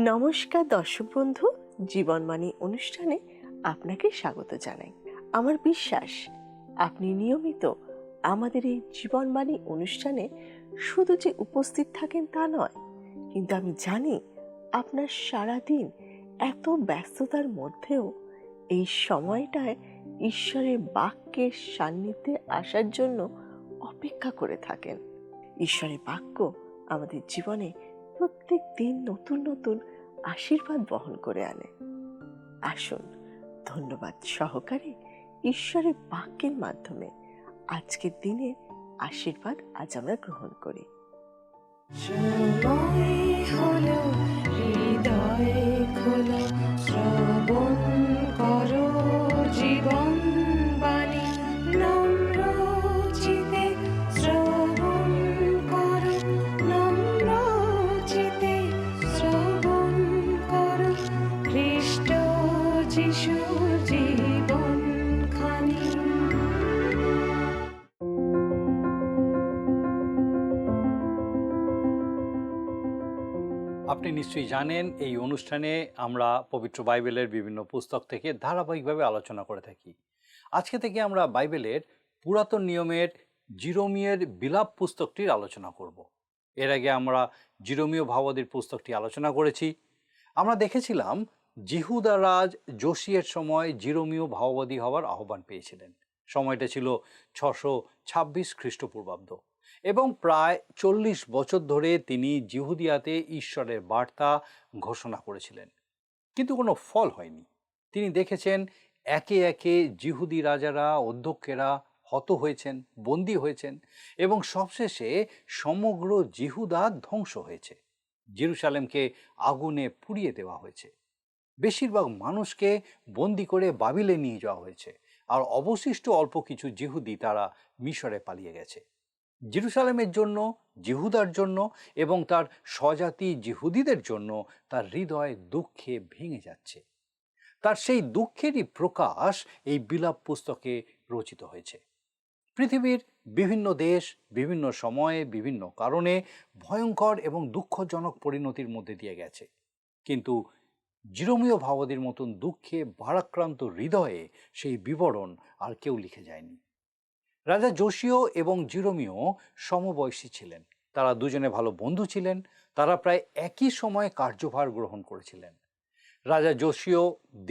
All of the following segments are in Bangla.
নমস্কার দর্শক বন্ধু, জীবনবাণী অনুষ্ঠানে আপনাকে স্বাগত জানাই। আমার বিশ্বাস আপনি নিয়মিত আমাদের এই জীবনবাণী অনুষ্ঠানে শুধু যে উপস্থিত থাকেন তা নয়, কিন্তু আমি জানি আপনার সারাদিন এত ব্যস্ততার মধ্যেও এই সময়টায় ঈশ্বরের বাক্যের সান্নিধ্যে আসার জন্য অপেক্ষা করে থাকেন। ঈশ্বরের বাক্য আমাদের জীবনে প্রত্যেক দিন নতুন নতুন আশীর্বাদ বহন করে আনে। আসুন ধন্যবাদ সহকারে ঈশ্বরের বাক্যের মাধ্যমে আজকের দিনের আশীর্বাদ আজ আমরা গ্রহণ করি। হৃদয়ে খোলো, শ্রবণ করো জীবন বাণী, নম্র চিতে শ্রবণ করো, নম্র চিতে শ্রবণ করো, খ্রিস্ট যিশুর জীবন খানি। আপনি নিশ্চয়ই জানেন এই অনুষ্ঠানে আমরা পবিত্র বাইবেলের বিভিন্ন পুস্তক থেকে ধারাবাহিকভাবে আলোচনা করে থাকি। আজকে থেকে আমরা বাইবেলের পুরাতন নিয়মের জিরোমিয়ের বিলাপ পুস্তকটির আলোচনা করব। এর আগে আমরা জিরোমীয় ভাবাদির পুস্তকটি আলোচনা করেছি। আমরা দেখেছিলাম জিহুদা রাজ যোশিয়ের সময় জিরোমীয় ভাওবাদী হওয়ার আহ্বান পেয়েছিলেন। সময়টা ছিল 626 খ্রিস্টপূর্বাব্দ এবং প্রায় 40 বছর ধরে তিনি জিহুদিয়াতে ঈশ্বরের বার্তা ঘোষণা করেছিলেন, কিন্তু কোনো ফল হয়নি। তিনি দেখেছেন একে একে জিহুদি রাজারা, অধ্যক্ষেরা হত হয়েছেন, বন্দী হয়েছেন এবং সবশেষে সমগ্র জিহুদা ধ্বংস হয়েছে। জেরুসালেমকে আগুনে পুড়িয়ে দেওয়া হয়েছে। বেশিরভাগ মানুষকে বন্দি করে বাবিলে নিয়ে যাওয়া হয়েছে, আর অবশিষ্ট অল্প কিছু জিহুদি তারা মিশরে পালিয়ে গেছে। জেরুসালেমের জন্য, জিহুদার জন্য এবং তার স্বজাতি জিহুদিদের জন্য তার হৃদয় দুঃখে ভেঙে যাচ্ছে। তার সেই দুঃখেরই প্রকাশ এই বিলাপ পুস্তকে রচিত হয়েছে। পৃথিবীর বিভিন্ন দেশ বিভিন্ন সময়ে বিভিন্ন কারণে ভয়ঙ্কর এবং দুঃখজনক পরিণতির মধ্যে দিয়ে গেছে, কিন্তু জিরোমীয় ভাবাদির মতন দুঃখে ভারাক্রান্ত হৃদয়ে সেই বিবরণ আর কেউ লিখে যায়নি। রাজা যোশীয় এবং জিরোমীয় সমবয়সী ছিলেন। তারা দুজনে ভালো বন্ধু ছিলেন। তারা প্রায় একই সময়ে কার্যভার গ্রহণ করেছিলেন। রাজা যোশীয়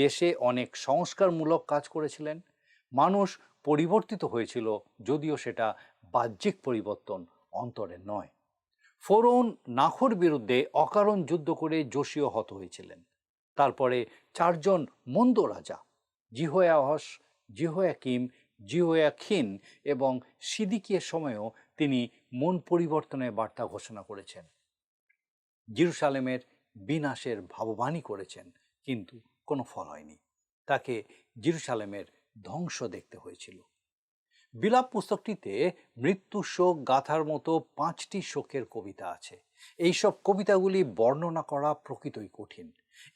দেশে অনেক সংস্কারমূলক কাজ করেছিলেন। মানুষ পরিবর্তিত হয়েছিল, যদিও সেটা বাহ্যিক পরিবর্তন, অন্তরে নয়। ফোরন নাখোর বিরুদ্ধে অকারণ যুদ্ধ করে যোশীয় হত হয়েছিলেন। তারপরে 4 জন মন্দ রাজা, জিহোয়াহস, জিহোয়াকিম, জিহোয়াখিন এবং সিদিকিয়ের সময়ও তিনি মন পরিবর্তনের বার্তা ঘোষণা করেছেন। জেরুসালেমের বিনাশের ভাববাণী করেছেন, কিন্তু কোনো ফল হয়নি। তাকে জেরুসালেমের ধ্বংস দেখতে হয়েছিল। বিলাপ পুস্তকটিতে মৃত্যু শোক গাথার মতো 5টি শোকের কবিতা আছে। এইসব কবিতাগুলি বর্ণনা করা প্রকৃতই কঠিন।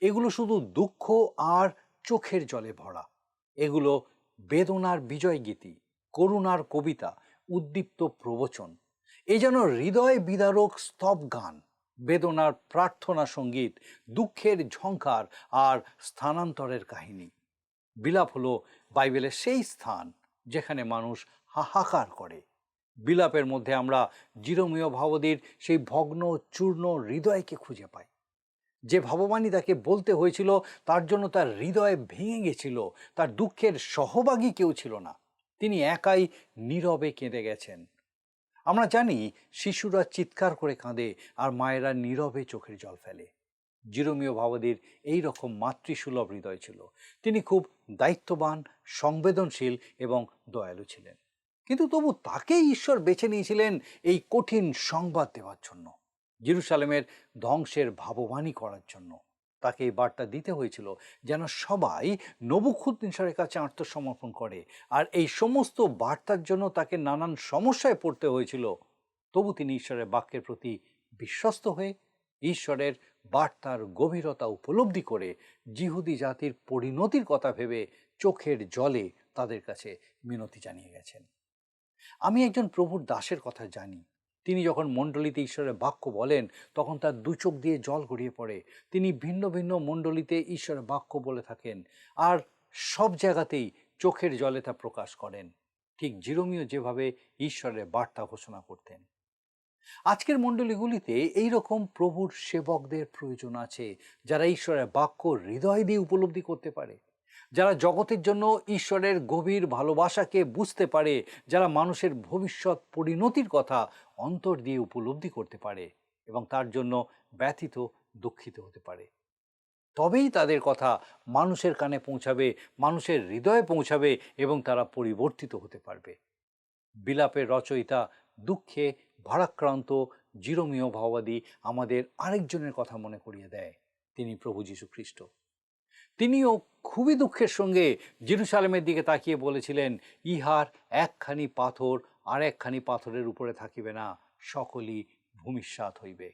এগুলো শুধু দুঃখ আর চোখের জলে ভরা। এগুলো বেদনার বিজয় গীতি, করুণার কবিতা, উদ্দীপ্ত প্রবচন। এ যেন হৃদয় বিদারক স্তব গান, বেদনার প্রার্থনা সঙ্গীত, দুঃখের ঝঙ্কার আর স্থানান্তরের কাহিনী। বিলাপ হলো বাইবেলের সেই স্থান যেখানে মানুষ হাহাকার করে। বিলাপের মধ্যে আমরা জিরোমীয় ভাবাদির সেই ভগ্ন চূর্ণ হৃদয়কে খুঁজে পাই। যে ভাববাণী তাকে বলতে হয়েছিল তার জন্য তার হৃদয় ভেঙে গেছিল। তার দুঃখের সহভাগী কেউ ছিল না। তিনি একাই নীরবে কেঁদে গেছেন। আমরা জানি শিশুরা চিৎকার করে কাঁদে আর মায়েরা নীরবে চোখের জল ফেলে। জিরোমীয় ভাবাদির এই রকম মাতৃসুলভ হৃদয় ছিল। তিনি খুব দায়িত্ববান, সংবেদনশীল এবং দয়ালু ছিলেন, কিন্তু তবু তাকেই ঈশ্বর বেছে নিয়েছিলেন এই কঠিন সংবাদ দেওয়ার জন্য, জেরুসালেমের ধ্বংসের ভাববাণী করার জন্য। তাকে এই বার্তা দিতে হয়েছিল যেন সবাই নবুখুদ্নেছারের কাছে আত্মসমর্পণ করে। আর এই সমস্ত বার্তার জন্য তাকে নানান সমস্যায় পড়তে হয়েছিল। তবু তিনি ঈশ্বরের বাক্যের প্রতি বিশ্বস্ত হয়ে ঈশ্বরের বার্তার গভীরতা উপলব্ধি করে জিহুদি জাতির পরিণতির কথা ভেবে চোখের জলে তাদের কাছে মিনতি জানিয়ে গেছেন। আমি একজন প্রভুর দাসের কথা জানি, তিনি যখন মণ্ডলীতে ঈশ্বরের বাক্য বলেন তখন তার দু চোখ দিয়ে জল গড়িয়ে পড়ে। তিনি ভিন্ন ভিন্ন মণ্ডলীতে ঈশ্বরের বাক্য বলে থাকেন, আর সব জায়গাতেই চোখের জলে তা প্রকাশ করেন। ঠিক জিরোমীয় যেভাবে ঈশ্বরের বার্তা ঘোষণা করতেন। আজকের মণ্ডলীগুলিতে এইরকম প্রভুর সেবকদের প্রয়োজন আছে, যারা ঈশ্বরের বাক্য হৃদয় দিয়ে উপলব্ধি করতে পারে, যারা জগতের জন্য ঈশ্বরের গভীর ভালোবাসাকে বুঝতে পারে, যারা মানুষের ভবিষ্যৎ পরিণতির কথা অন্তর দিয়ে উপলব্ধি করতে পারে এবং তার জন্য ব্যথিত দুঃখিত হতে পারে। তবেই তাদের কথা মানুষের কানে পৌঁছাবে, মানুষের হৃদয়ে পৌঁছাবে এবং তারা পরিবর্তিত হতে পারবে। বিলাপের রচয়িতা দুঃখে ভারাক্রান্ত জিরোমীয় ভাওবাদী আমাদের আরেকজনের কথা মনে করিয়ে দেয়, তিনি প্রভু যীশু খ্রিস্ট। তিনিও খুবই দুঃখের সঙ্গে জেরুসালেমের দিকে তাকিয়ে বলেছিলেন, ইহার একখানি পাথর আর একখানি পাথরের উপরে থাকিবে না, সকলই ভূমিসাৎ হইবে।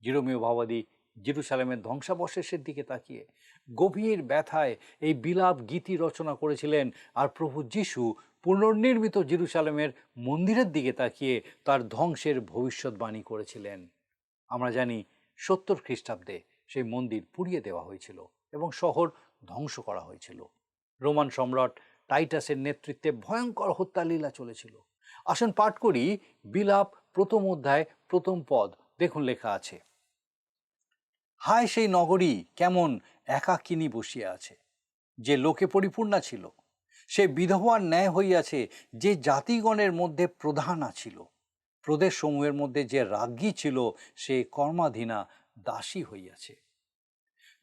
জিরোমীয় ভাওবাদী জেরুসালেমের ধ্বংসাবশেষের দিকে তাকিয়ে গভীর ব্যথায় এই বিলাপ গীতি রচনা করেছিলেন, আর প্রভু যীশু পুনর্নির্মিত জেরুসালেমের মন্দিরের দিকে তাকিয়ে তার ধ্বংসের ভবিষ্যৎবাণী করেছিলেন। আমরা জানি 70 খ্রিস্টাব্দে সেই মন্দির পুড়িয়ে দেওয়া হয়েছিল এবং শহর ধ্বংস করা হয়েছিল। রোমান সম্রাট টাইটাসের নেতৃত্বে ভয়ঙ্কর হত্যালীলা চলেছিল। আসুন পাঠ করি বিলাপ প্রথম অধ্যায় প্রথম পদ। দেখুন লেখা আছে, হায় সেই নগরী কেমন একাকিনী বসিয়া আছে, যে লোকে পরিপূর্ণা ছিল। সে বিধবার ন্যায় হইয়াছে, যে জাতিগণের মধ্যে প্রধানা ছিল। প্রদেশ সমূহের মধ্যে যে রাজ্ঞী ছিল, সে কর্মাধীনা দাসী হইয়াছে।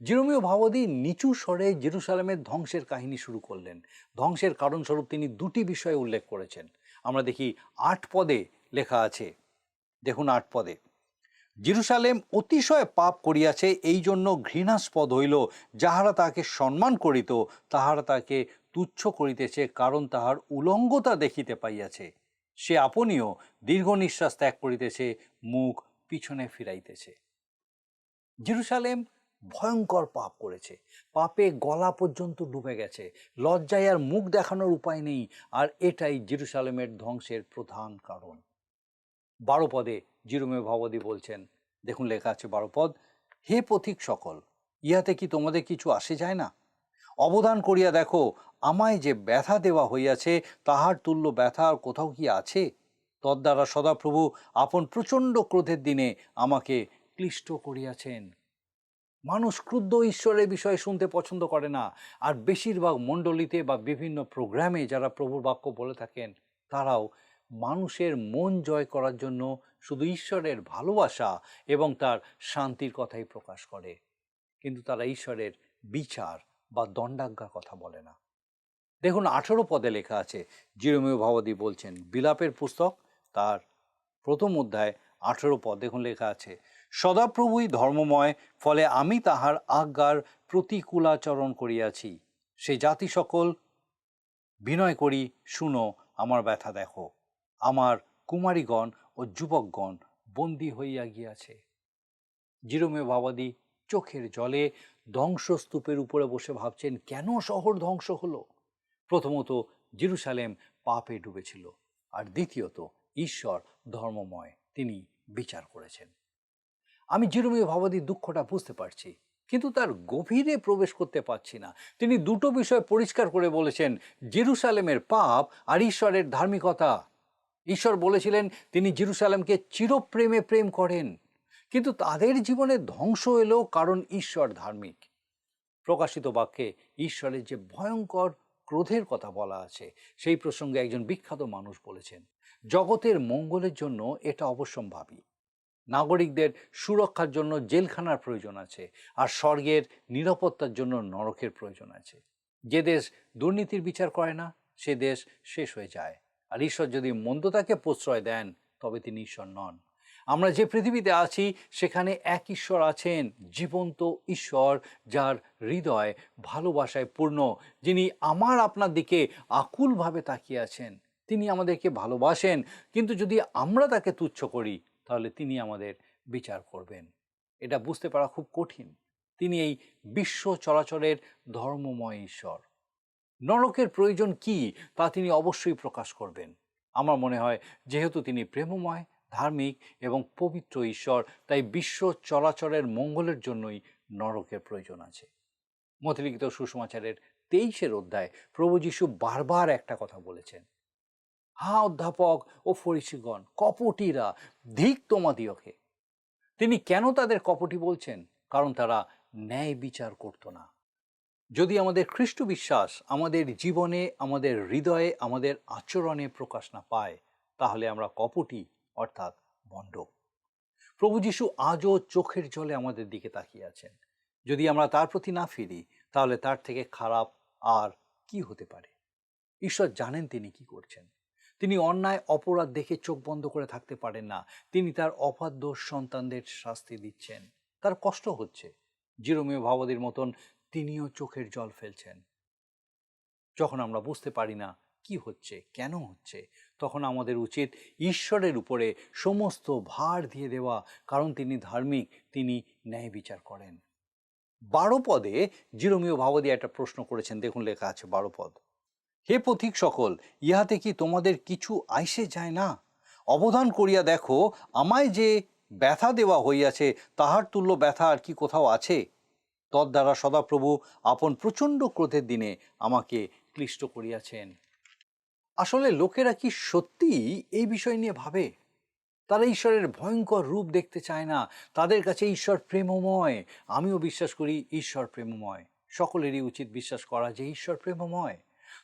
জিরোমীয় ভাওবাদী নিচু স্বরে জেরুসালেমের ধ্বংসের কাহিনী শুরু করলেন। ধ্বংসের কারণস্বরূপ তিনি দুটি বিষয় উল্লেখ করেছেন। আমরা দেখি 8 পদে লেখা আছে, দেখুন 8 পদে, জেরুসালেম অতিশয় পাপ করিয়াছে, এই জন্য ঘৃণাস্পদ হইল। যাহারা তাহাকে সম্মান করিত, তাহারা তাকে তুচ্ছ করিতেছে, কারণ তাহার উলঙ্গতা দেখিতে পাইয়াছে। সে আপনিও দীর্ঘ নিঃশ্বাস ত্যাগ করিতেছে, মুখ পিছনে ফিরাইতেছে। জেরুসালেম ভয়ঙ্কর পাপ করেছে, পাপে গলা পর্যন্ত ডুবে গেছে, লজ্জায় আর মুখ দেখানোর উপায় নেই, আর এটাই জেরুসালেমের ধ্বংসের প্রধান কারণ। 12 পদে জিরোমীয় ভাওবাদী বলছেন, দেখুন লেখা আছে 12 পদ, হে পথিক সকল, ইহাতে কি তোমাদের কিছু আসে যায় না? অবদান করিয়া দেখো, আমায় যে ব্যথা দেওয়া হইয়াছে, তাহার তুল্য ব্যথা আর কোথাও কি আছে? তদ্বারা সদাপ্রভু আপন প্রচণ্ড ক্রোধের দিনে আমাকে ক্লিষ্ট করিয়াছেন। মানুষ ক্রুদ্ধ ঈশ্বরের বিষয়ে শুনতে পছন্দ করে না, আর বেশিরভাগ মণ্ডলীতে বা বিভিন্ন প্রোগ্রামে যারা প্রভুর বাক্য বলে থাকেন, তারাও মানুষের মন জয় করার জন্য শুধু ঈশ্বরের ভালোবাসা এবং তার শান্তির কথাই প্রকাশ করে, কিন্তু তারা ঈশ্বরের বিচার বা দণ্ডাজ্ঞার কথা বলে না। দেখুন 18 পদে লেখা আছে, জিরোমীয় ভাওবাদী বলছেন, বিলাপের পুস্তক তার প্রথম অধ্যায় 18 পদ, দেখুন লেখা আছে, সদাপ্রভুই ধর্মময়, ফলে আমি তাহার আজ্ঞার প্রতিকূলাচরণ করিয়াছি। সে জাতি সকল বিনয় করি শুনো, আমার ব্যথা দেখো। আমার কুমারীগণ ও যুবকগণ বন্দী হইয়া গিয়াছে। জিরোমীয় ভাওবাদী চোখের জলে ধ্বংসস্তূপের উপরে বসে ভাবছেন, কেন শহর ধ্বংস হলো? প্রথমত জেরুসালেম পাপে ডুবেছিল, আর দ্বিতীয়ত ঈশ্বর ধর্মময়, তিনি বিচার করেছেন। আমি জিরোমীয় ভাওবাদীর দুঃখটা বুঝতে পারছি, কিন্তু তার গভীরে প্রবেশ করতে পারছি না। তিনি দুটো বিষয় পরিষ্কার করে বলেছেন, জেরুসালেমের পাপ আর ঈশ্বরের ধার্মিকতা। ঈশ্বর বলেছিলেন তিনি জেরুসালেমকে চিরপ্রেমে প্রেম করেন, কিন্তু তাদের জীবনে ধ্বংস এলো কারণ ঈশ্বর ধার্মিক। প্রকাশিত বাক্যে ঈশ্বরের যে ভয়ঙ্কর ক্রোধের কথা বলা আছে, সেই প্রসঙ্গে একজন বিখ্যাত মানুষ বলেছেন, জগতের মঙ্গলের জন্য এটা অবশ্যম্ভাবী। নাগরিকদের সুরক্ষার জন্য জেলখানার প্রয়োজন আছে, আর স্বর্গের নিরাপত্তার জন্য নরকের প্রয়োজন আছে। যে দেশ দুর্নীতির বিচার করে না, সে দেশ শেষ হয়ে যায়, আর ঈশ্বর যদি মন্দতাকে প্রশ্রয় দেন, তবে তিনি ঈশ্বর নন। আমরা যে পৃথিবীতে আছি, সেখানে এক ঈশ্বর আছেন, জীবন্ত ঈশ্বর, যার হৃদয় ভালোবাসায় পূর্ণ, যিনি আমার আপনার দিকে আকুলভাবে তাকিয়ে আছেন। তিনি আমাদেরকে ভালোবাসেন, কিন্তু যদি আমরা তাকে তুচ্ছ করি, তাহলে তিনি আমাদের বিচার করবেন। এটা বুঝতে পারা খুব কঠিন। তিনি এই বিশ্ব চরাচরের ধর্মময় ঈশ্বর। নরকের প্রয়োজন কি তা তিনি অবশ্যই প্রকাশ করবেন। আমার মনে হয়, যেহেতু তিনি প্রেমময়, ধার্মিক এবং পবিত্র ঈশ্বর, তাই বিশ্ব চরাচরের মঙ্গলের জন্যই নরকের প্রয়োজন আছে। মথিলিখিত সুসমাচারের 23 অধ্যায় প্রভু যীশু বারবার একটা কথা বলেছেন, হা অধ্যাপক ও ফরিসিগণ, কপটিরা, ধিক তোমাদিওকে। তিনি কেন তাদের কপটি বলছেন? কারণ তারা ন্যায় বিচার করত না। যদি আমাদের খ্রিস্ট বিশ্বাস আমাদের জীবনে, আমাদের হৃদয়ে, আমাদের আচরণে প্রকাশ না পায়, তাহলে আমরা কপটি অর্থাৎ ভণ্ড। প্রভু যীশু আজও চোখের জলে আমাদের দিকে তাকিয়ে আছেন। যদি আমরা তার প্রতি না ফিরি, তাহলে তার থেকে খারাপ আর কি হতে পারে? ঈশ্বর জানেন তিনি কি করছেন। তিনি অন্যায় অপরাধ দেখে চোখ বন্ধ করে থাকতে পারেন না। তিনি তার অবাধ্য সন্তানদের শাস্তি দিচ্ছেন। তার কষ্ট হচ্ছে। জিরোমীয় ভাবাদীর মতন তিনিও চোখের জল ফেলছেন। যখন আমরা বুঝতে পারি না কি হচ্ছে, কেন হচ্ছে, তখন আমাদের উচিত ঈশ্বরের উপরে সমস্ত ভার দিয়ে দেওয়া, কারণ তিনি ধার্মিক, তিনি ন্যায় বিচার করেন। 12 পদে জিরোমীয় ভাবাদী একটা প্রশ্ন করেছেন। দেখুন লেখা আছে 12 পদ, হে পথিক সকল, ইহাতে কি তোমাদের কিছু আইসে যায় না? অবধান করিয়া দেখো, আমায় যে ব্যথা দেওয়া হইয়াছে, তাহার তুল্য ব্যথা আর কি কোথাও আছে? তদ্বারা সদাপ্রভু আপন প্রচণ্ড ক্রোধের দিনে আমাকে ক্লিষ্ট করিয়াছেন। আসলে লোকেরা কি সত্যিই এই বিষয় নিয়ে ভাবে? তারা ঈশ্বরের ভয়ঙ্কর রূপ দেখতে চায় না। তাদের কাছে ঈশ্বর প্রেমময়। আমিও বিশ্বাস করি ঈশ্বর প্রেমময়। সকলেরই উচিত বিশ্বাস করা যে ঈশ্বর প্রেমময়।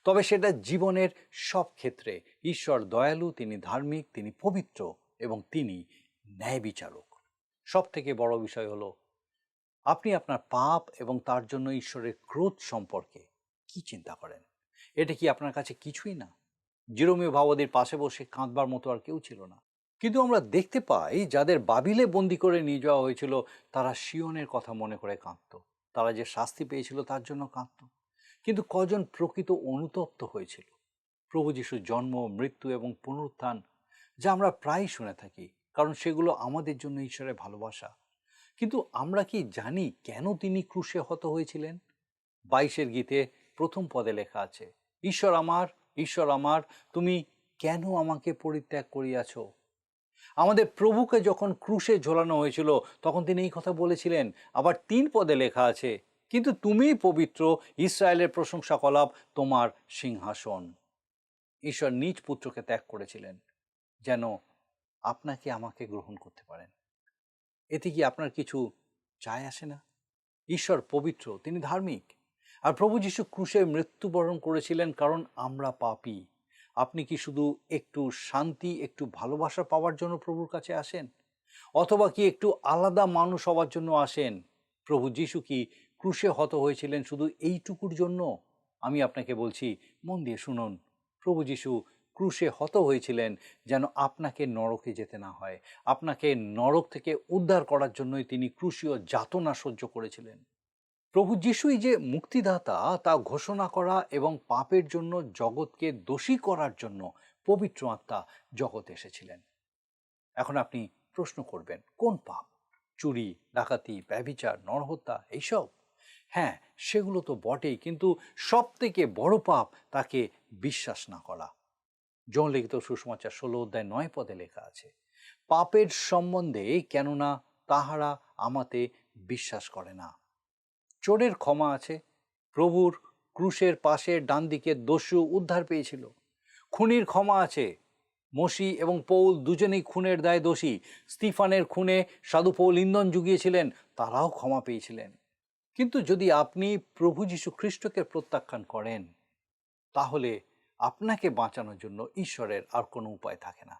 তবে সেটা জীবনের সব ক্ষেত্রে। ঈশ্বর দয়ালু, তিনি ধার্মিক, তিনি পবিত্র এবং তিনি ন্যায় বিচারক। সব থেকে বড় বিষয় হলো, আপনি আপনার পাপ এবং তার জন্য ঈশ্বরের ক্রোধ সম্পর্কে কি চিন্তা করেন? এটা কি আপনার কাছে কিছুই না? জিরোমীয় ভাবাদীর পাশে বসে কাঁদবার মতো আর কেউ ছিল না। কিন্তু আমরা দেখতে পাই, যাদের বাবিলে বন্দি করে নিয়ে যাওয়া হয়েছিল, তারা সিয়নের কথা মনে করে কাঁদত। তারা যে শাস্তি পেয়েছিল তার জন্য কাঁদত। কিন্তু কজন প্রকৃত অনুতপ্ত হয়েছিল? প্রভু যিশুর জন্ম, মৃত্যু এবং পুনরুত্থান, যা আমরা প্রায় শুনে থাকি, কারণ সেগুলো আমাদের জন্য ঈশ্বরের ভালোবাসা। কিন্তু আমরা কি জানি কেন তিনি ক্রুশে হত হয়েছিলেন? 22 গীতে 1 পদে লেখা আছে, ঈশ্বর আমার, ঈশ্বর আমার, তুমি কেন আমাকে পরিত্যাগ করিয়াছ? আমাদের প্রভুকে যখন ক্রুশে ঝোলানো হয়েছিল, তখন তিনি এই কথা বলেছিলেন। আবার 3 পদে লেখা আছে, কিন্তু তুমিই পবিত্র, ইসরায়েলের প্রশংসা কলাপ তোমার সিংহাসন। ঈশ্বর নিজ পুত্রকে ত্যাগ করেছিলেন যেন আপনাকে আমাকে গ্রহণ করতে পারেন। এতে কি আপনার কিছু যায় আসে না? ঈশ্বর পবিত্র, তিনি ধার্মিক। আর প্রভু যীশু ক্রুশে মৃত্যুবরণ করেছিলেন কারণ আমরা পাপী। আপনি কি শুধু একটু শান্তি, একটু ভালোবাসা পাওয়ার জন্য প্রভুর কাছে আসেন? অথবা কি একটু আলাদা মানুষ হওয়ার জন্য আসেন? প্রভু যীশু কি ক্রুশে হত হয়েছিলেন শুধু এইটুকুর জন্য? আমি আপনাকে বলছি, মন দিয়ে শুনুন। প্রভু যীশু ক্রুশে হত হয়েছিলেন যেন আপনাকে নরকে যেতে না হয়। আপনাকে নরক থেকে উদ্ধার করার জন্যই তিনি ক্রুশীয় যাতনা সহ্য করেছিলেন। প্রভু যিশুই যে মুক্তিদাতা, তা ঘোষণা করা এবং পাপের জন্য জগৎকে দোষী করার জন্য পবিত্র আত্মা জগতে এসেছিলেন। এখন আপনি প্রশ্ন করবেন, কোন পাপ? চুরি, ডাকাতি, ব্যভিচার, নরহত্যা, এইসব? হ্যাঁ, সেগুলো তো বটেই, কিন্তু সব থেকে বড় পাপ তাকে বিশ্বাস না করা। জন লিখিত সুসমাচার 16 অধ্যায় 9 পদে লেখা আছে, পাপের সম্বন্ধে কেননা তাহারা আমাতে বিশ্বাস করে না। চোরের ক্ষমা আছে, প্রভুর ক্রুশের পাশে ডান দিকে দস্যু উদ্ধার পেয়েছিল। খুনির ক্ষমা আছে, মসি এবং পৌল দুজনেই খুনের দায়ে দোষী। স্তিফানের খুনে সাধু পৌল ইন্ধন জুগিয়েছিলেন, তারাও ক্ষমা পেয়েছিলেন। কিন্তু যদি আপনি প্রভু যীশু খ্রিস্টকে প্রত্যাখ্যান করেন, তাহলে আপনাকে বাঁচানোর জন্য ঈশ্বরের আর কোনো উপায় থাকে না।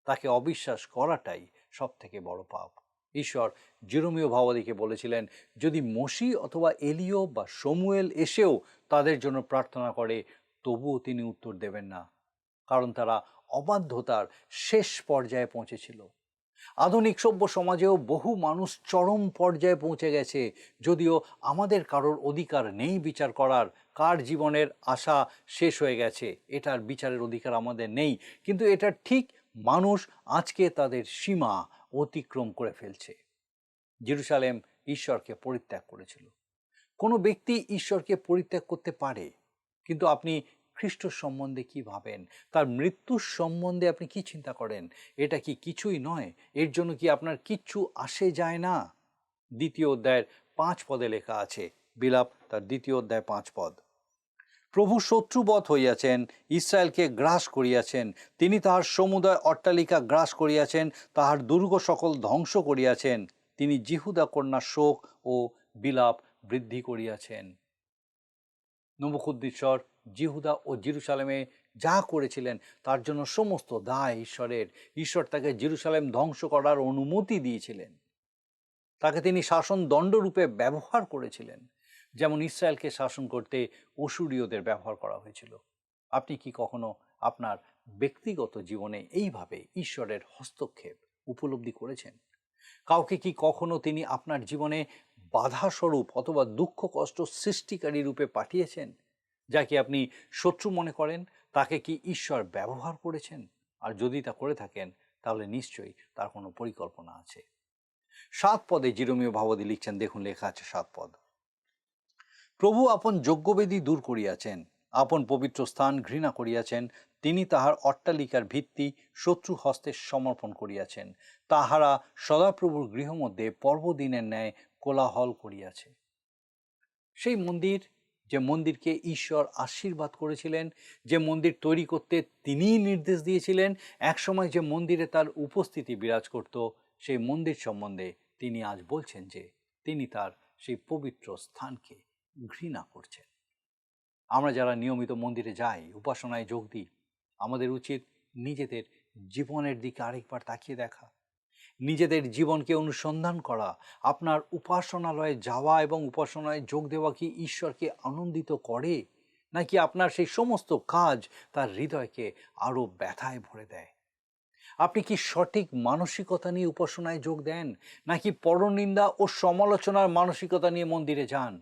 তাকে অবিশ্বাস করাটাই সব থেকে বড় পাপ। ঈশ্বর জিরোমীয় ভাবাদীকে বলেছিলেন, যদি মসি অথবা এলিও বা শমুয়েল এসেও তাদের জন্য প্রার্থনা করে, তবুও তিনি উত্তর দেবেন না, কারণ তারা অবাধ্যতার শেষ পর্যায়ে পৌঁছেছিল। আধুনিক সভ্য সমাজেও বহু মানুষ চরম পর্যায়ে পৌঁছে গেছে। যদিও আমাদের কারোর অধিকার নেই বিচার করার, কার জীবনের আশা শেষ হয়ে গেছে এটার বিচারের অধিকার আমাদের নেই, কিন্তু এটা ঠিক মানুষ আজকে তাদের সীমা অতিক্রম করে ফেলছে। জেরুজালেম ঈশ্বরকে পরিত্যাগ করেছিল। কোনো ব্যক্তি ঈশ্বরকে পরিত্যাগ করতে পারে, কিন্তু আপনি খ্রিস্ট সম্বন্ধে কি ভাবেন, তার মৃত্যুর সম্বন্ধে আপনি কি চিন্তা করেন? এটা কি কিছুই নয়? এর জন্য কি আপনার কিচ্ছু আসে যায় না? 2 অধ্যায়ের 5 পদে লেখা আছে, বিলাপ তার 2 অধ্যায় 5 পদ। প্রভু শত্রুবৎ হইয়াছেন, ইসরায়েলকে গ্রাস করিয়াছেন। তিনি তাহার সমুদয় অট্টালিকা গ্রাস করিয়াছেন, তাহার দুর্গ সকল ধ্বংস করিয়াছেন। তিনি জিহুদা কন্যার শোক ও বিলাপ বৃদ্ধি করিয়াছেন। নবুকদ্নেচ্ছর জিহুদা ও জেরুসালেমে যা করেছিলেন তার জন্য সমস্ত দায় ঈশ্বরের। ঈশ্বর তাকে জেরুসালেম ধ্বংস করার অনুমতি দিয়েছিলেন। তাকে তিনি শাসন দণ্ডরূপে ব্যবহার করেছিলেন, যেমন ইসরায়েলকে শাসন করতে অসুরীয়দের ব্যবহার করা হয়েছিল। আপনি কি কখনো আপনার ব্যক্তিগত জীবনে এইভাবে ঈশ্বরের হস্তক্ষেপ উপলব্ধি করেছেন? কাউকে কি কখনো তিনি আপনার জীবনে বাধাস্বরূপ অথবা দুঃখ কষ্ট সৃষ্টিকারী রূপে পাঠিয়েছেন, যাকে আপনি শত্রু মনে করেন? তাকে কি ঈশ্বর ব্যবহার করেছেন? আর যদি তা করে থাকেন, তাহলে নিশ্চয়ই তার কোনো পরিকল্পনা আছে। 7 পদে জিরমীয় ভাববাদী লিখছেন, দেখুন লেখা আছে 7 পদ। প্রভু আপন যজ্ঞবেদী দূর করিয়াছেন, আপন পবিত্র স্থান ঘৃণা করিয়াছেন। তিনি তাহার অট্টালিকার ভিত্তি শত্রু হস্তে সমর্পণ করিয়াছেন। তাহারা সদাপ্রভুর গৃহ মধ্যে পর্বদিনের ন্যায় কোলাহল করিয়াছে। সেই মন্দির, যে মন্দিরকে ঈশ্বর আশীর্বাদ করেছিলেন, যে মন্দির তৈরি করতে তিনিই নির্দেশ দিয়েছিলেন, একসময় যে মন্দিরে তার উপস্থিতি বিরাজ করত, সেই মন্দির সম্বন্ধে তিনি আজ বলছেন যে তিনি তার সেই পবিত্র স্থানকে ঘৃণা করছেন। আমরা যারা নিয়মিত মন্দিরে যাই, উপাসনায় যোগ দিই, আমাদের উচিত নিজেদের জীবনের দিকে আরেকবার তাকিয়ে দেখা, নিজেদের জীবনকে অনুসন্ধান করা। আপনার উপাসনালয়ে যাওয়া এবং উপাসনায় যোগ দেওয়া কি ঈশ্বরকে আনন্দিত করে, নাকি আপনার সেই সমস্ত কাজ তার হৃদয়কে আরও ব্যথায় ভরে দেয়? আপনি কি সঠিক মানসিকতা নিয়ে উপাসনায় যোগ দেন, নাকি পরনিন্দা ও সমালোচনার মানসিকতা নিয়ে মন্দিরে যান?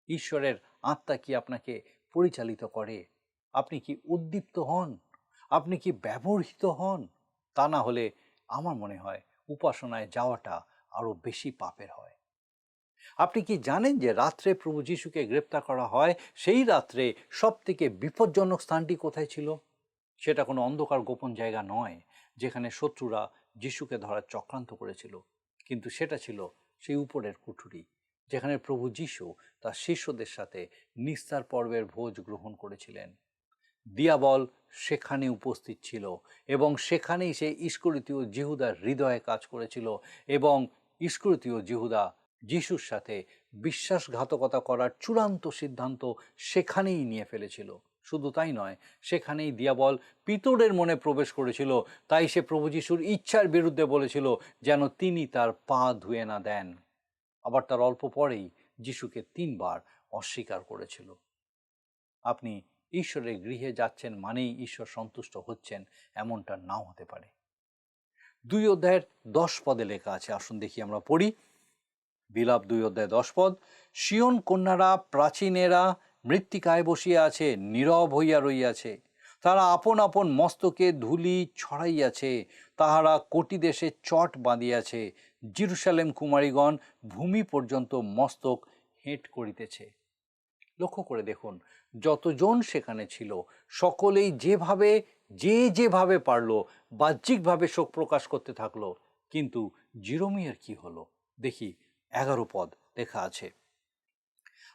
ঈশ্বরের আত্মা কি আপনাকে পরিচালিত করে? আপনি কি উদ্দীপ্ত হন? আপনি কি ব্যবহৃত হন? তা না হলে আমার মনে হয় উপাসনায় যাওয়াটা আরো বেশি পাপের হয়। আপনি কি জানেন যে রাত্রে প্রভু যিশুকে গ্রেপ্তার করা হয়, সেই রাত্রে সব থেকে বিপজ্জনক স্থানটি কোথায় ছিল? সেটা কোনো অন্ধকার গোপন জায়গা নয় যেখানে শত্রুরা যিশুকে ধরার চক্রান্ত করেছিল, কিন্তু সেটা ছিল সেই উপরের কুঠুরি, যেখানে প্রভু যিশু তার শিষ্যদের সাথে নিস্তার পর্বের ভোজ গ্রহণ করেছিলেন। দিয়াবল সেখানে উপস্থিত ছিল এবং সেখানেই সে ইস্করিতীয় জিহুদার হৃদয়ে কাজ করেছিল এবং ইস্করিতীয় জিহুদা যিশুর সাথে বিশ্বাসঘাতকতা করার চূড়ান্ত সিদ্ধান্ত সেখানেই নিয়ে ফেলেছিল। শুধু তাই নয়, সেখানেই দিয়াবল পিতরের মনে প্রবেশ করেছিল। তাই সে প্রভু যিশুর ইচ্ছার বিরুদ্ধে বলেছিল যেন তিনি তার পা ধুয়ে না দেন। আবার তার অল্প পরেই যিশুকে 3 বার অস্বীকার করেছিল। আপনি ঈশ্বরের গৃহে যাচ্ছেন মানেই ঈশ্বর সন্তুষ্ট হচ্ছেন, এমনটা নাও হতে পারে। 2 অধ্যায়ের 10 পদে লেখা আছে, আসুন দেখি আমরা পড়ি। বিলাপ 2 অধ্যায় 10 পদ। সিয়ন কন্যারা প্রাচীনেরা মৃত্তিকায় বসিয়া আছে, নীরব হইয়া রইয়াছে। তারা আপন আপন মস্তকে ধূলি ছড়াইয়াছে, তাহারা কোটি দেশে চট বাঁধিয়াছে। জেরুসালেম কুমারীগণ ভূমি পর্যন্ত মস্তক হেঁট করিতেছে। লক্ষ্য করে দেখুন, যতজন সেখানে ছিল সকলেই যেভাবে পারলো বাহ্যিকভাবে শোক প্রকাশ করতে থাকলো। কিন্তু জিরোমিয়ার কি হলো? দেখি 11 পদ লেখা আছে,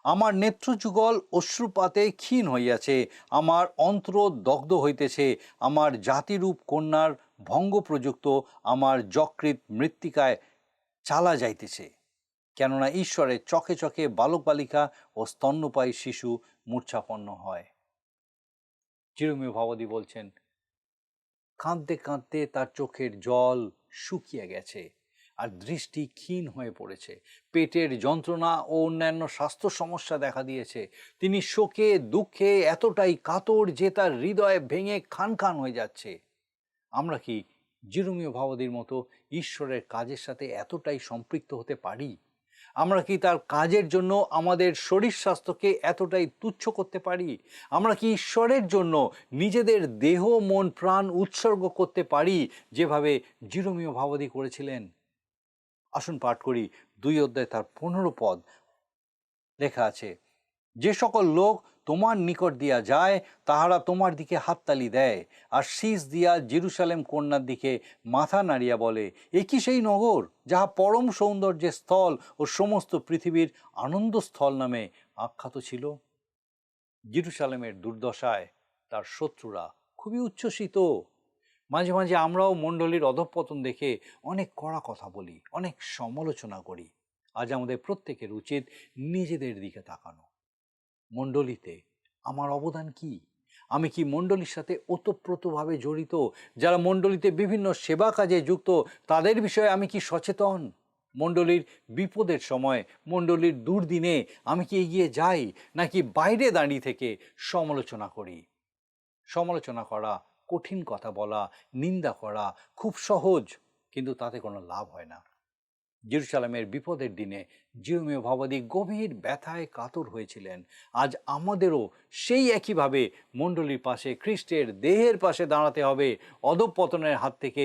আমার নেত্রযুগল অশ্রুপাতে ক্ষীণ হইয়াছে, আমার অন্তর দগ্ধ হইতেছে, আমার জাতিরূপ কন্যার ভঙ্গ প্রযুক্ত, আমার যকৃৎ মৃত্তিকায় চালা যাইতেছে। কেননা ঈশ্বরের চোখে চোখে বালক বালিকা ও স্তন্যপায়ী শিশু মূর্ছাপন্ন হয়। জিরমীয় ভাববাদী বলছেন, কাঁদতে কাঁদতে তার চোখের জল শুকিয়ে গেছে আর দৃষ্টি ক্ষীণ হয়ে পড়েছে। পেটের যন্ত্রণা ও অন্যান্য স্বাস্থ্য সমস্যা দেখা দিয়েছে। তিনি শোকে দুঃখে এতটাই কাতর যে তার হৃদয়ে ভেঙে খান খান হয়ে যাচ্ছে। আমরা কি জিরমীয় ভাববাদীর মতো ঈশ্বরের কাজের সাথে এতটাই সম্পৃক্ত হতে পারি? আমরা কি তার কাজের জন্য আমাদের শরীর স্বাস্থ্যকে এতটাই তুচ্ছ করতে পারি? আমরা কি ঈশ্বরের জন্য নিজেদের দেহ মন প্রাণ উৎসর্গ করতে পারি যেভাবে জিরমীয় ভাববাদী করেছিলেন? আসুন পাঠ করি 2 অধ্যায় তার 15 পদ লেখা আছে, যে সকল লোক তোমার নিকট দিয়া যায়, তাহারা তোমার দিকে হাততালি দেয়, আর শীষ দিয়া জেরুসালেম কন্যার দিকে মাথা নাড়িয়া বলে, এ কি সেই নগর যাহা পরম সৌন্দর্যের স্থল ও সমস্ত পৃথিবীর আনন্দস্থল নামে আখ্যাত ছিল? জেরুসালেমের দুর্দশায় তার শত্রুরা খুবই উচ্ছ্বসিত। মাঝে মাঝে আমরাও মণ্ডলীর অধঃপতন দেখে অনেক কড়া কথা বলি, অনেক সমালোচনা করি। আজ আমাদের প্রত্যেকের উচিত নিজেদের দিকে তাকানো। মণ্ডলীতে আমার অবদান কি? আমি কি মণ্ডলীর সাথে ওতপ্রোতভাবে জড়িত? যারা মণ্ডলীতে বিভিন্ন সেবা কাজে যুক্ত, তাদের বিষয়ে আমি কি সচেতন? মণ্ডলীর বিপদের সময়, মণ্ডলীর দুর্দিনে আমি কি এগিয়ে যাই, নাকি বাইরে দাঁড়িয়ে থেকে সমালোচনা করি? সমালোচনা করা, কঠিন কথা বলা, নিন্দা করা খুব সহজ, কিন্তু তাতে কোনো লাভ হয় না। জেরুসালেমের বিপদের দিনে জিরোমীয় ভাবাদী গভীর ব্যথায় কাতর হয়েছিলেন। আজ আমাদেরও সেই একইভাবে মণ্ডলীর পাশে, খ্রিস্টের দেহের পাশে দাঁড়াতে হবে। অধঃপতনের হাত থেকে,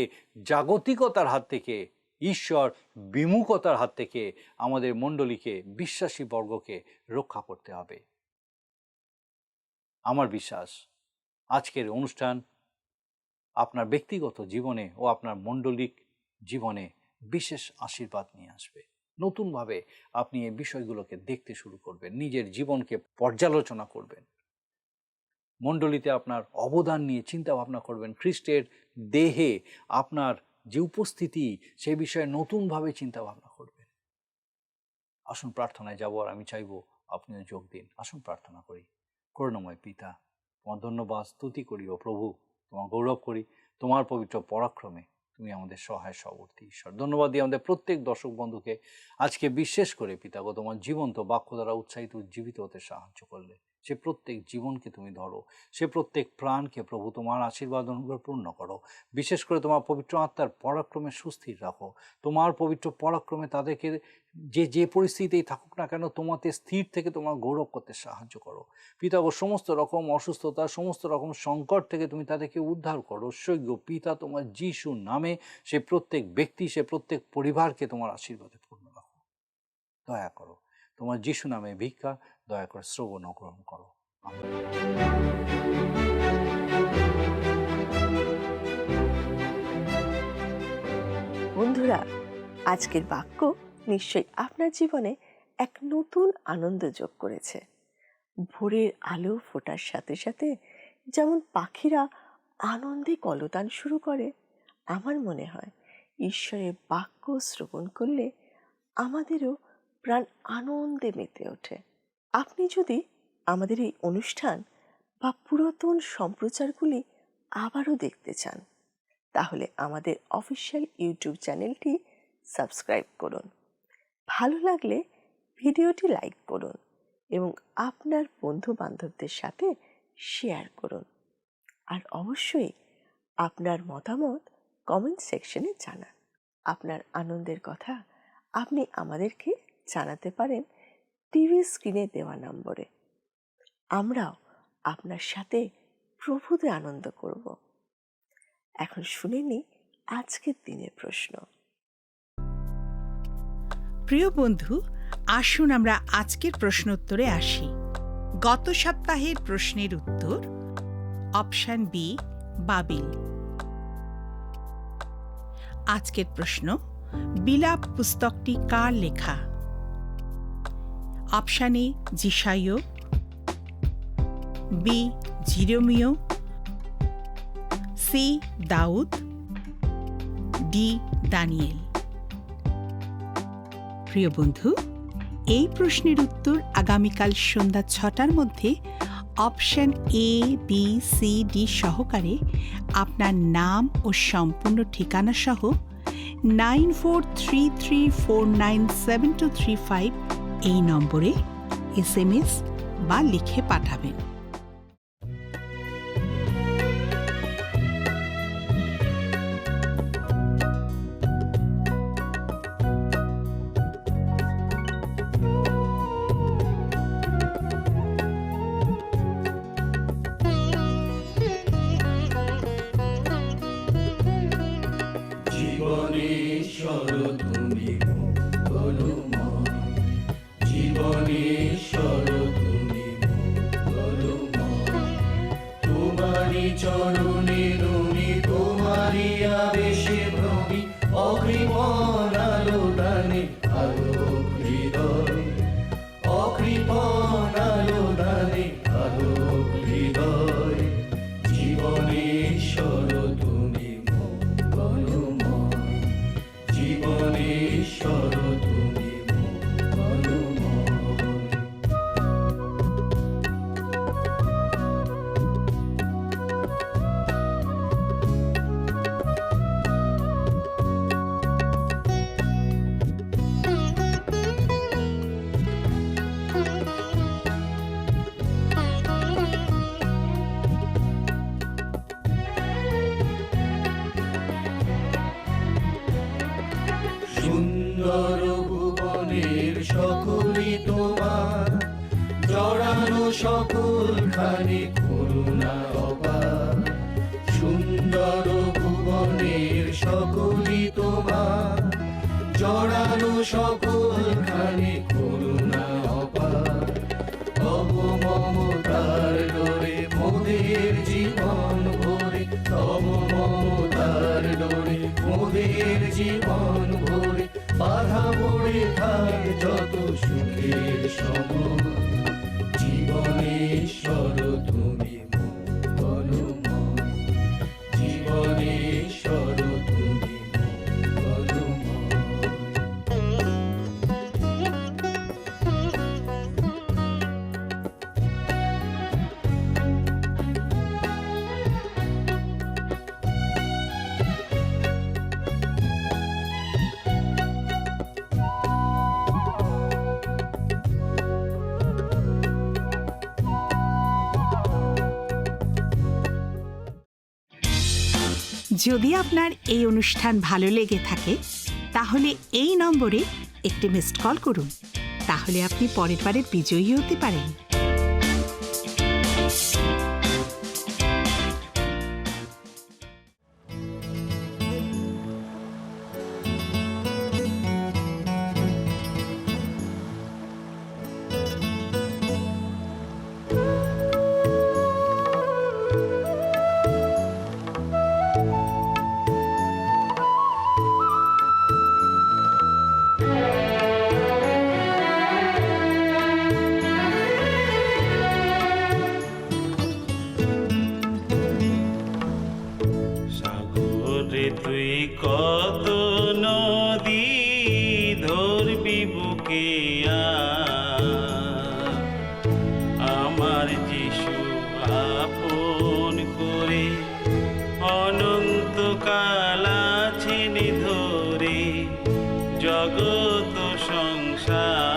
জাগতিকতার হাত থেকে, ঈশ্বর বিমুখতার হাত থেকে আমাদের মণ্ডলীকে, বিশ্বাসী বর্গকে রক্ষা করতে হবে। আমার বিশ্বাস আজকের অনুষ্ঠান আপনার ব্যক্তিগত জীবনে ও আপনার মণ্ডলিক জীবনে বিশেষ আশীর্বাদ নিয়ে আসবে। নতুনভাবে আপনি এই বিষয়গুলোকে দেখতে শুরু করবেন, নিজের জীবনকে পর্যালোচনা করবেন, মণ্ডলীতে আপনার অবদান নিয়ে চিন্তা ভাবনা করবেন, খ্রিস্টের দেহে আপনার যে উপস্থিতি সেই বিষয়ে নতুনভাবে চিন্তা ভাবনা করবেন। আসুন প্রার্থনায় যাব, আর আমি চাইব আপনিও যোগ দিন। আসুন প্রার্থনা করি। করুণাময় পিতা, তোমার ধন্যবাদ স্তুতি করি ও প্রভু, তোমার গৌরব করি। তোমার পবিত্র পরাক্রমে তুমি আমাদের সহায় সবর্তী ঈশ্বর। ধন্যবাদ দিই আমাদের প্রত্যেক দর্শক বন্ধুকে আজকে বিশেষ করে পিতাগো তোমার জীবন্ত বাক্য দ্বারা উৎসাহিত উজ্জীবিত হতে সাহায্য করলে। সে প্রত্যেক জীবনকে তুমি ধরো, সে প্রত্যেক প্রাণকে প্রভু তোমার আশীর্বাদ অনুগ্রহ পূর্ণ করো। বিশেষ করে তোমার পবিত্র আত্মার পরাক্রমে সুস্থির রাখো। তোমার পবিত্র পরাক্রমে তাদেরকে যে পরিস্থিতিতেই থাকুক না কেন তোমাতে স্থির থেকে তোমার গৌরব করতে সাহায্য করো। পিতাগো সমস্ত রকম অসুস্থতা, সমস্ত রকম সংকট থেকে তুমি তাদেরকে উদ্ধার করো। সৈক্য পিতা, তোমার যিশু নামে সে প্রত্যেক ব্যক্তি, সে প্রত্যেক পরিবারকে তোমার আশীর্বাদে পূর্ণ রাখো। দয়া করো, তোমার যিশু নামে ভিক্ষা, দয়া করে শ্রবণ গ্রহণ করো। আমেন। বন্ধুরা, আজকের বাক্য নিশ্চয়ই আপনার জীবনে এক নতুন আনন্দ যোগ করেছে। ভোরের আলো ফোটার সাথে সাথে যেমন পাখিরা আনন্দে কলতান শুরু করে, আমার মনে হয় ঈশ্বরের বাক্য শ্রবণ করলে আমাদেরও প্রাণ আনন্দে মেতে ওঠে। আপনি যদি আমাদের এই অনুষ্ঠান বা পুরাতন সম্প্রচারগুলি আবারও দেখতে চান, তাহলে আমাদের অফিসিয়াল ইউটিউব চ্যানেলটি সাবস্ক্রাইব করুন। ভালো লাগলে ভিডিওটি লাইক করুন এবং আপনার বন্ধু বান্ধবদের সাথে শেয়ার করুন। আর অবশ্যই আপনার মতামত কমেন্ট সেকশনে জানান। আপনার আনন্দের কথা আপনি আমাদেরকে জানাতে পারেন টিভি স্ক্রিনে দেওয়া নম্বরে। আমরাও আপনার সাথে প্রভুতে আনন্দ করব। এখন শুনে নিই আজকের দিনের প্রশ্ন। প্রিয় বন্ধু, আসুন আমরা আজকের প্রশ্নোত্তরে আসি। গত সপ্তাহের প্রশ্নের উত্তর অপশন বি, বাবিল। আজকের প্রশ্ন, বিলাপ পুস্তকটি কার লেখা? অপশন এ, যিশাইয়, বি, জিরোমীয়, সি, দাউদ, ডি, দানিয়েল। প্রিয় বন্ধু, এই প্রশ্নের উত্তর আগামীকাল সন্ধ্যা 6টার মধ্যে option A, B, C, D সহকারে আপনার নাম ও সম্পূর্ণ ঠিকানা সহ 9433497235 এই নম্বরে SMS বা লিখে পাঠাবেন। জীবনেশ্বর তুমি মঙ্গলময়, জীবনেশ্বর তুমি মঙ্গলময়। সকল খানি করুণা অপার, সুন্দর ভুবনের সকলই তোমার, জড়ানো সকল খানি করুণা অপার। তব মমতার ডোরে মোদের জীবন ভরে, তব মমতার ডোরে মোদের জীবন ভরে, বাধা পড়ে থাক যত সুখের সময়, জীবনেশ্বর তুমি মঙ্গলময়, জীবনেশ্বর তুমি মঙ্গলময়। যদি আপনার এই অনুষ্ঠান ভালো লেগে থাকে তাহলে এই নম্বরে একটি মিসড কল করুন। তাহলে আপনি পরের বারের বিজয়ী হতে পারেন। সাগরে তুই কত নদী ধরবি বুকে আমার যিশু আপন করে অনন্তকাল আছেন ধরে জগত সংসার।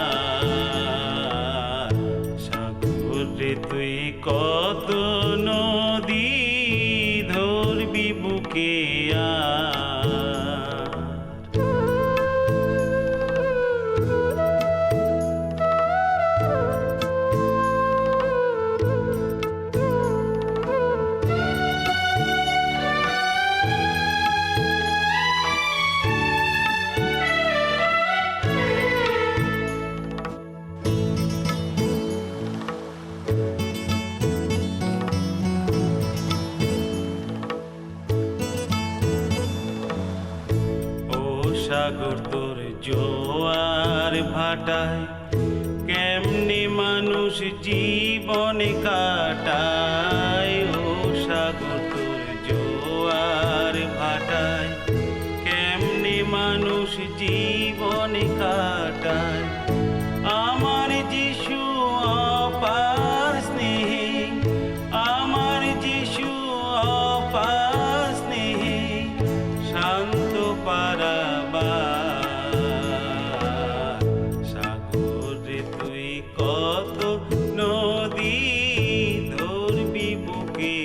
সাগরে তুই কত নদী ধরবি বুকে সাগর তোর জোয়ার ভাটায় কেমনে মানুষ জীবনে কাটায়। ও সাগর তোর জোয়ার ভাটায় কেমনে মানুষ জীবনে কাটায়। আমার যিশু অপার স্নেহে, আমার যিশু অপার স্নেহে শান্ত পারাবার। সাগরে তুই কত নদী ধরবি বুকে